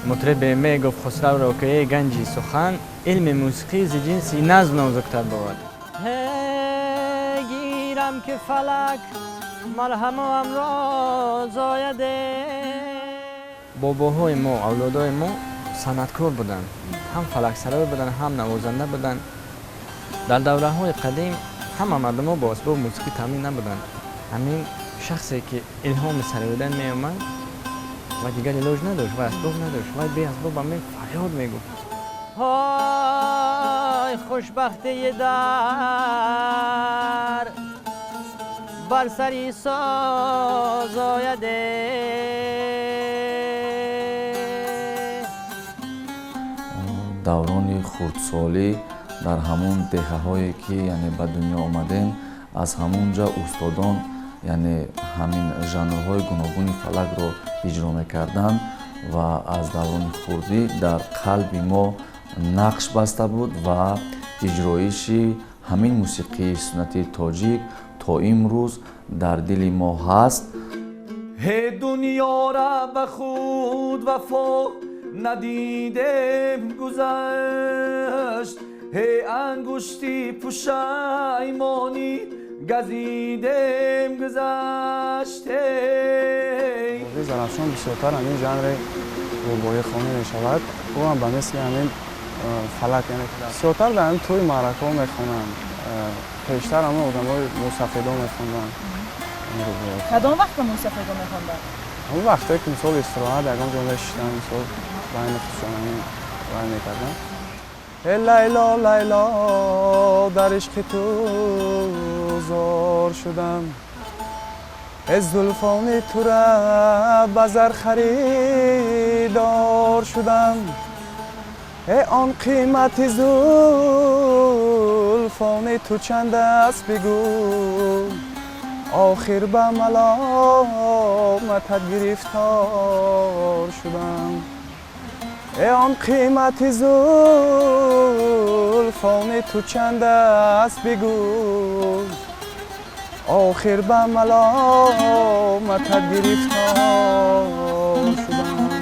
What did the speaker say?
مطرب میگفت خسرو را که ای گنجی سخن، علم موسیقی ز جنس نظم نازکتر بود. گیرم که فلک مرهم و امراض آیده. باباهای ما، اولادای ما صنعتکار بودن، هم فلک سرای بودن، هم نوازنده بودن. در دوره های قدیم همه مردم ها با اسباب موسیقی تامین نبودن. همین شخصی که الهام سراییدن می اومد و دیگر علاج نداشت و اسباب نداشت و بی اسباب همین فریاد میگفت. های خوشبختی در بر سری ساز آیده. دوران خردسالی در همون دهه هایی که یعنی به دنیا آمدیم، از همونجا استادان یعنی همین ژانرهای گوناگون فلک رو اجرا میکردن و از دوران خردی در قلب ما نقش بسته بود و اجرایشی همین موسیقی سنتی تاجیک تا امروز در دل ما هست. هی دنیا را به خود وفا ندیدم گذشت، هی انگشتی پشیمانی گزیدم گذشت. زنافشان بسیارتر همین ژانر رباعی خوانی می شود. او هم به مثل همین فلک یعنی بسیارتر در همین توی معرکه ها می خوانند. پیشتر همه آدم های موسیقیدان می خوندن. کدام وقت موسیقیدان می خوندن؟ همون وقتی که مثال استراحت یکم جمله شیشتن مثال بین خصوصان همین رای می کردن. ای لیلا لیلا در عشق تو زار شدم، از زلفان تو را به زر خریدار شدم. ای آن قیمت زلفان تو چند است بگو، آخر به ملامتت گرفتار شدم. ای آن قیمت زلفان تو چند است بگو، آخر به ملامتت گرفتار شدم.